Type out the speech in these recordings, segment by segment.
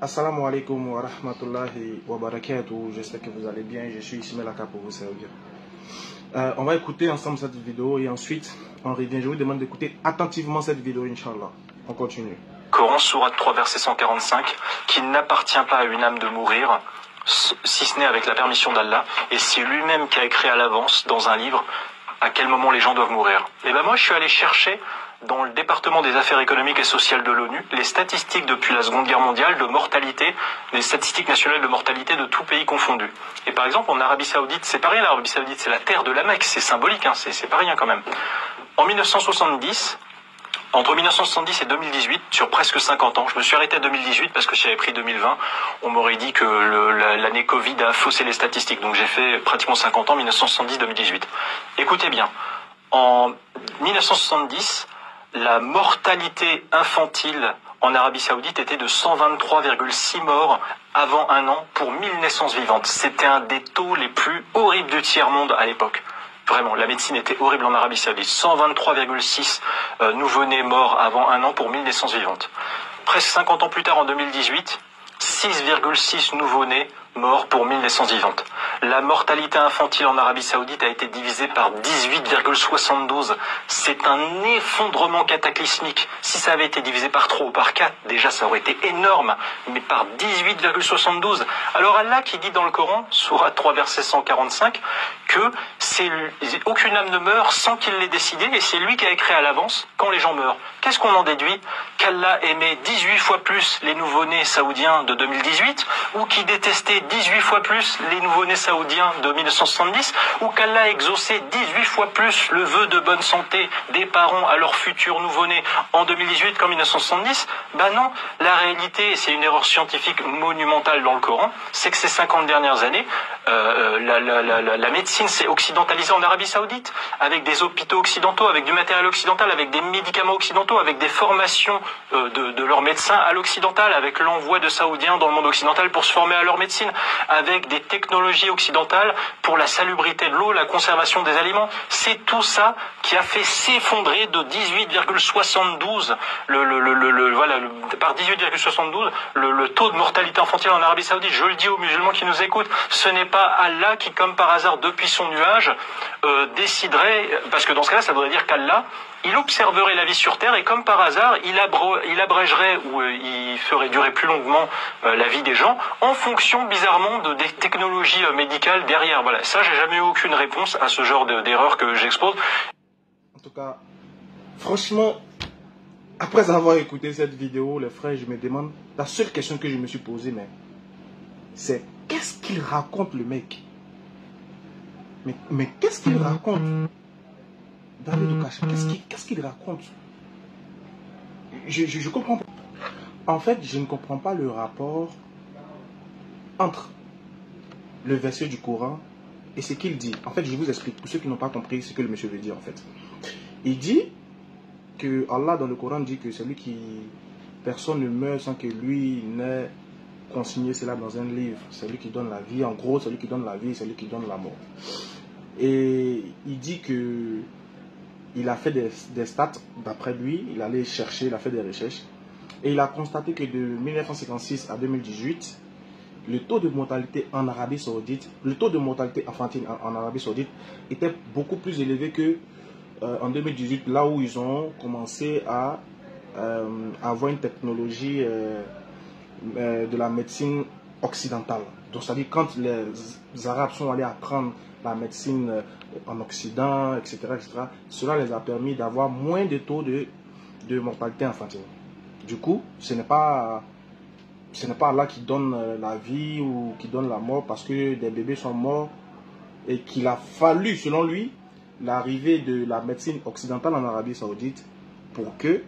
Assalamu alaikum wa rahmatullahi wa barakatuh. J'espère que vous allez bien. Je suis Ismaël Aka pour vous servir. On va écouter ensemble cette vidéo et ensuite on revient. Je vous demande d'écouter attentivement cette vidéo, Inch'Allah. On continue. Coran, sourate 3, verset 145, qu'il n'appartient pas à une âme de mourir, si ce n'est avec la permission d'Allah, et c'est lui-même qui a écrit à l'avance dans un livre à quel moment les gens doivent mourir. Et ben moi je suis allé chercher dans le département des affaires économiques et sociales de l'ONU les statistiques depuis la Seconde Guerre mondiale de mortalité, les statistiques nationales de mortalité de tout pays confondu. Et par exemple en Arabie Saoudite, c'est pas rien, l'Arabie Saoudite c'est la terre de la Mecque, c'est symbolique, hein, c'est pas rien quand même. En 1970, entre 1970 et 2018, sur presque 50 ans, je me suis arrêté à 2018 parce que si j'avais pris 2020, on m'aurait dit que l'année Covid a faussé les statistiques. Donc j'ai fait pratiquement 50 ans, 1970-2018. Écoutez bien, en 1970, la mortalité infantile en Arabie Saoudite était de 123,6 morts avant un an pour 1000 naissances vivantes. C'était un des taux les plus horribles du tiers-monde à l'époque. Vraiment, la médecine était horrible en Arabie Saoudite. 123,6 nouveau-nés morts avant un an pour 1000 naissances vivantes. Presque 50 ans plus tard, en 2018, 6,6 nouveau-nés morts pour 1000 naissances vivantes. La mortalité infantile en Arabie Saoudite a été divisée par 18,72. C'est un effondrement cataclysmique. Si ça avait été divisé par 3 ou par 4, déjà ça aurait été énorme, mais par 18,72. Alors Allah qui dit dans le Coran, sourate 3 verset 145, que aucune âme ne meurt sans qu'il l'ait décidé, et c'est lui qui a écrit à l'avance quand les gens meurent. Qu'est-ce qu'on en déduit? Qu'Allah aimait 18 fois plus les nouveau-nés saoudiens de 2018, ou qui détestait 18 fois plus les nouveau-nés saoudiens de 1970, ou qu'Allah exauçait 18 fois plus le vœu de bonne santé des parents à leurs futurs nouveau-nés en 2018 qu'en 1970? Ben non, la réalité, c'est une erreur scientifique monumentale dans le Coran, c'est que ces 50 dernières années, la médecine s'est occidentalisée en Arabie Saoudite, avec des hôpitaux occidentaux, avec du matériel occidental, avec des médicaments occidentaux, avec des formations de leurs médecins à l'occidental, avec l'envoi de Saoudiens dans le monde occidental pour se former à leur médecine, avec des technologies occidentales pour la salubrité de l'eau, la conservation des aliments. C'est tout ça qui a fait s'effondrer de 18,72 par 18,72 le taux de mortalité infantile en Arabie Saoudite. Je le dis aux musulmans qui nous écoutent, ce n'est pas Allah qui, comme par hasard, depuis son nuage, déciderait, parce que dans ce cas-là, ça voudrait dire qu'Allah, il observerait la vie sur Terre et comme par hasard, il abrégerait ou il ferait durer plus longuement la vie des gens en fonction, bizarrement, des technologies médicales derrière. Voilà, ça, j'ai jamais eu aucune réponse à ce genre d'erreur que j'expose. En tout cas, franchement, après avoir écouté cette vidéo, les frères, je me demande, la seule question que je me suis posée, c'est qu'est-ce qu'il raconte le mec? Mais qu'est-ce qu'il raconte? David Okacha, qu'est-ce qu'il raconte? Je comprends pas. En fait, je ne comprends pas le rapport entre le verset du Coran et ce qu'il dit. En fait, je vous explique, pour ceux qui n'ont pas compris ce que le monsieur veut dire en fait. Il dit que Allah dans le Coran dit que celui qui... Personne ne meurt sans que lui n'ait consigné cela dans un livre. C'est lui qui donne la vie. En gros, c'est lui qui donne la vie, c'est lui qui donne la mort. Et il dit que il a fait des stats, d'après lui, il allait chercher, il a fait des recherches, et il a constaté que de 1956 à 2018, le taux de mortalité en Arabie Saoudite, le taux de mortalité infantile en Arabie Saoudite était beaucoup plus élevé que en 2018, là où ils ont commencé à avoir une technologie de la médecine occidentale. Donc, c'est-à-dire quand les Arabes sont allés apprendre la médecine en Occident, etc., cela les a permis d'avoir moins de taux de mortalité infantile. Du coup, ce n'est pas Allah qui donne la vie ou qui donne la mort parce que des bébés sont morts et qu'il a fallu, selon lui, l'arrivée de la médecine occidentale en Arabie Saoudite pour que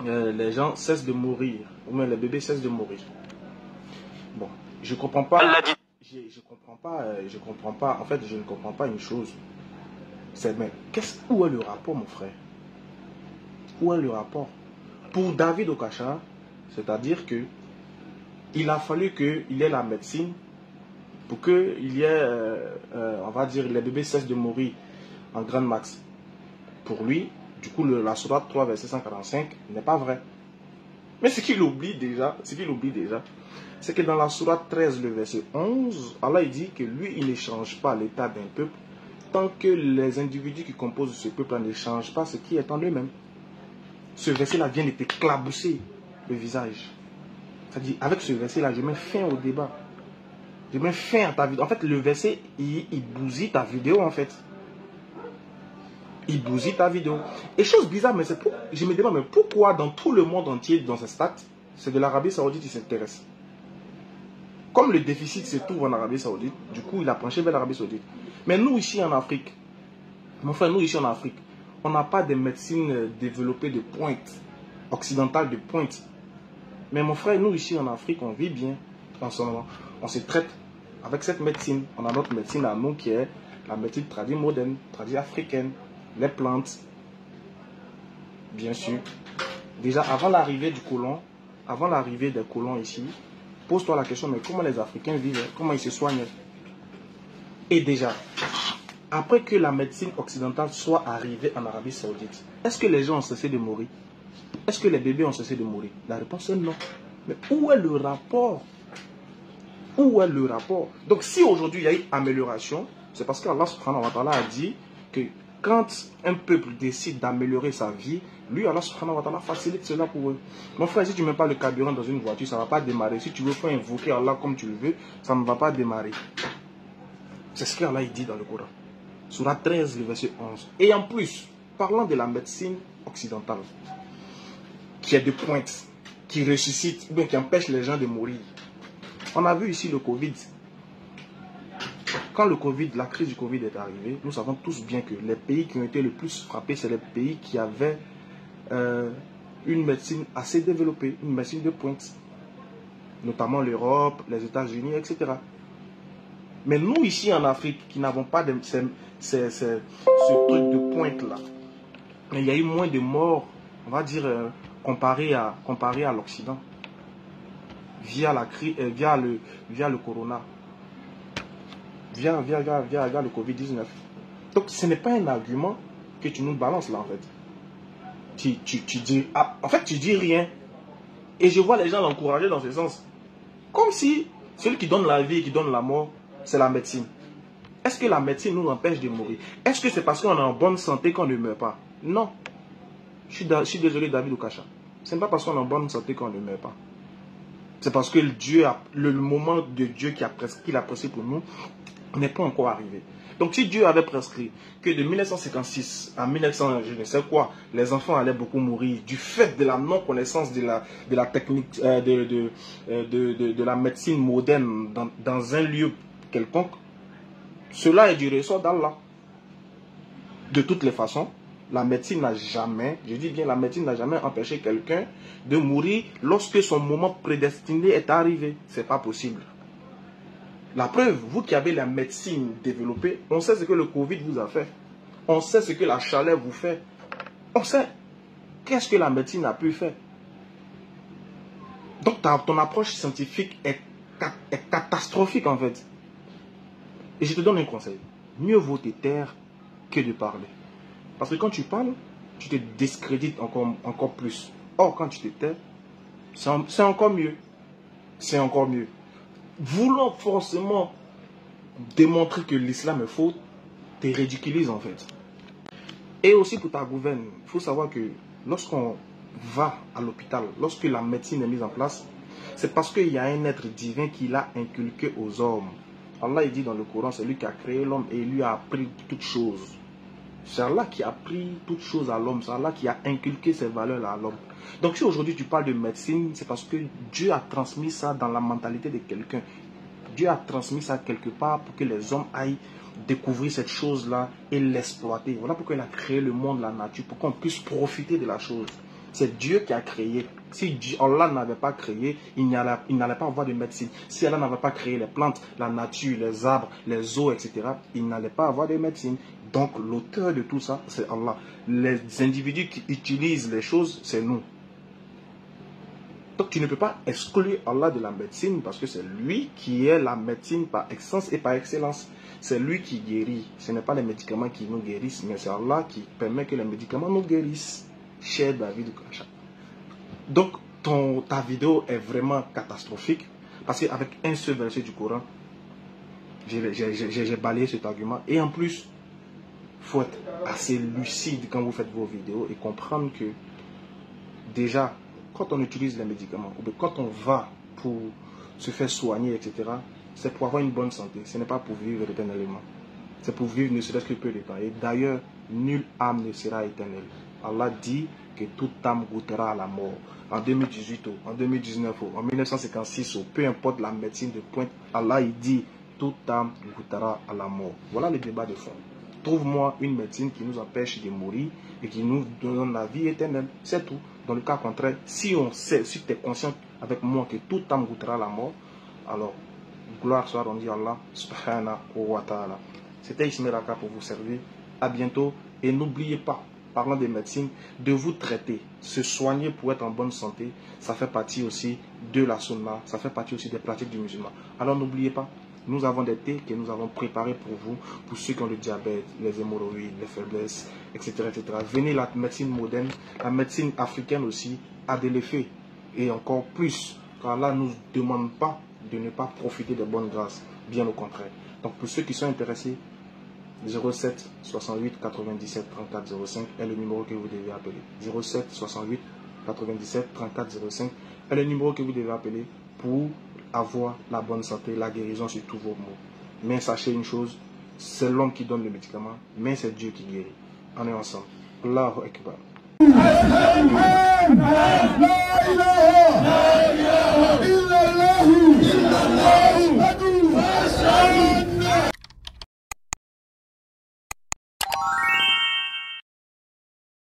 les gens cessent de mourir, ou même les bébés cessent de mourir. Bon, je comprends pas. Je comprends pas. En fait, je ne comprends pas une chose. C'est mais où est le rapport, mon frère? Où est le rapport? Pour David Okacha, c'est-à-dire que il a fallu qu'il y ait la médecine pour qu'il y ait, on va dire, les bébés cessent de mourir en grande masse. Pour lui, du coup, la sourate 3, verset 145 n'est pas vrai. Mais ce qu'il oublie déjà, c'est que dans la sourate 13, le verset 11, Allah il dit que lui, il ne change pas l'état d'un peuple tant que les individus qui composent ce peuple ne changent pas ce qui est en eux-mêmes. Ce verset-là vient de t'éclabousser le visage. C'est-à-dire, avec ce verset-là, je mets fin au débat. Je mets fin à ta vidéo. En fait, le verset, il bousille ta vidéo, en fait. Il bousille ta vidéo. Et chose bizarre, mais je me demande, mais pourquoi dans tout le monde entier, dans ce stade, c'est de l'Arabie Saoudite qui s'intéresse. Comme le déficit se trouve en Arabie Saoudite, du coup, il a penché vers l'Arabie Saoudite. Mais nous, ici en Afrique, mon frère, nous, ici en Afrique, on n'a pas de médecine développée de pointe, occidentale de pointe. Mais mon frère, nous, ici en Afrique, on vit bien en ce moment. On se traite avec cette médecine. On a notre médecine à nous qui est la médecine tradie moderne, tradie africaine, les plantes, bien sûr. Déjà, avant l'arrivée du colon, avant l'arrivée des colons ici, pose-toi la question, mais comment les Africains vivaient, comment ils se soignaient. Et déjà, après que la médecine occidentale soit arrivée en Arabie Saoudite, est-ce que les gens ont cessé de mourir? Est-ce que les bébés ont cessé de mourir? La réponse est non. Mais où est le rapport? Où est le rapport? Donc si aujourd'hui il y a eu amélioration, c'est parce qu'Allah subhanahu wa ta'ala a dit que quand un peuple décide d'améliorer sa vie, lui, Allah subhanahu wa ta'ala facilite cela pour eux. Mon frère, si tu ne mets pas le carburant dans une voiture, ça ne va pas démarrer. Si tu veux faire invoquer Allah comme tu le veux, ça ne va pas démarrer. C'est ce qu'Allah dit dans le Coran. Sourate 13, le verset 11. Et en plus, parlant de la médecine occidentale, qui est de pointe, qui ressuscite, ou bien qui empêche les gens de mourir. On a vu ici le Covid. Quand la crise du Covid est arrivée, nous savons tous bien que les pays qui ont été le plus frappés, c'est les pays qui avaient une médecine assez développée, une médecine de pointe. Notamment l'Europe, les États-Unis, etc. Mais nous, ici en Afrique, qui n'avons pas ce truc de pointe-là, il y a eu moins de morts, on va dire, comparé à l'Occident, via le corona, via le Covid-19. Donc, ce n'est pas un argument que tu nous balances là, en fait. Tu dis, en fait, tu dis rien. Et je vois les gens l'encourager dans ce sens. Comme si celui qui donne la vie et qui donne la mort, c'est la médecine. Est-ce que la médecine nous empêche de mourir? Est-ce que c'est parce qu'on est en bonne santé qu'on ne meurt pas? Non. Je suis désolé, David Okacha. Ce n'est pas parce qu'on est en bonne santé qu'on ne meurt pas. C'est parce que le moment de Dieu qu'il a prescrit pour nous n'est pas encore arrivé. Donc si Dieu avait prescrit que de 1956 à 1900, je ne sais quoi, les enfants allaient beaucoup mourir du fait de la non-connaissance de la technique, de la médecine moderne dans un lieu quelconque, cela est du ressort d'Allah. De toutes les façons, la médecine n'a jamais, je dis bien la médecine n'a jamais empêché quelqu'un de mourir lorsque son moment prédestiné est arrivé. Ce n'est pas possible. La preuve, vous qui avez la médecine développée, on sait ce que le Covid vous a fait. On sait ce que la chaleur vous fait. On sait. Qu'est-ce que la médecine a pu faire? Donc ton approche scientifique est catastrophique en fait. Et je te donne un conseil. Mieux vaut te taire que de parler. Parce que quand tu parles, tu te discrédites encore plus. Or, quand tu te tais, c'est encore mieux. C'est encore mieux. Voulant forcément démontrer que l'islam est faux, te ridiculise en fait. Et aussi pour ta gouverne, il faut savoir que lorsqu'on va à l'hôpital, lorsque la médecine est mise en place, c'est parce qu'il y a un être divin qui l'a inculqué aux hommes. Allah il dit dans le Coran, c'est lui qui a créé l'homme et lui a appris toutes choses. C'est Allah qui a appris toutes choses à l'homme, c'est Allah qui a inculqué ces valeurs à l'homme. Donc si aujourd'hui tu parles de médecine, c'est parce que Dieu a transmis ça dans la mentalité de quelqu'un. Dieu a transmis ça quelque part pour que les hommes aillent découvrir cette chose-là et l'exploiter. Voilà pourquoi il a créé le monde, la nature, pour qu'on puisse profiter de la chose. C'est Dieu qui a créé. Si Allah n'avait pas créé, il n'allait pas avoir de médecine. Si Allah n'avait pas créé les plantes, la nature, les arbres, les eaux, etc., il n'allait pas avoir de médecine. Donc l'auteur de tout ça, c'est Allah. Les individus qui utilisent les choses, c'est nous. Donc tu ne peux pas exclure Allah de la médecine parce que c'est lui qui est la médecine par excellence et par excellence. C'est lui qui guérit. Ce n'est pas les médicaments qui nous guérissent, mais c'est Allah qui permet que les médicaments nous guérissent. Cher David Okacha. Donc, ta vidéo est vraiment catastrophique. Parce qu'avec un seul verset du Coran, j'ai balayé cet argument. Et en plus, il faut être assez lucide quand vous faites vos vidéos et comprendre que déjà, quand on utilise les médicaments, ou quand on va pour se faire soigner, etc., c'est pour avoir une bonne santé. Ce n'est pas pour vivre éternellement. C'est pour vivre ne serait-ce que peu de temps. Et d'ailleurs, nulle âme ne sera éternelle. Allah dit que toute âme goûtera à la mort. En 2018, en 2019, en 1956, peu importe la médecine de pointe, Allah il dit toute âme goûtera à la mort. Voilà le débat de fond. Trouve-moi une médecine qui nous empêche de mourir et qui nous donne la vie éternelle. C'est tout. Dans le cas contraire, si on sait, si tu es conscient avec moi que toute âme goûtera à la mort, alors gloire soit rendue à Allah subhanahu wa ta'ala. C'était Ismail Aka pour vous servir. À bientôt et n'oubliez pas, parlant des médecines, de vous traiter, se soigner pour être en bonne santé. Ça fait partie aussi de la sunna, ça fait partie aussi des pratiques du musulman. Alors n'oubliez pas, nous avons des thés que nous avons préparés pour vous, pour ceux qui ont le diabète, les hémorroïdes, les faiblesses, etc., etc. Venez, la médecine moderne, la médecine africaine aussi a de l'effet. Et encore plus, car Allah ne nous demande pas de ne pas profiter des bonnes grâces, bien au contraire. Donc pour ceux qui sont intéressés, 07 68 97 34 05 est le numéro que vous devez appeler. 07 68 97 34 05 est le numéro que vous devez appeler pour avoir la bonne santé, la guérison sur tous vos maux. Mais sachez une chose, c'est l'homme qui donne le médicament, mais c'est Dieu qui guérit. On est ensemble. Allahu Akbar.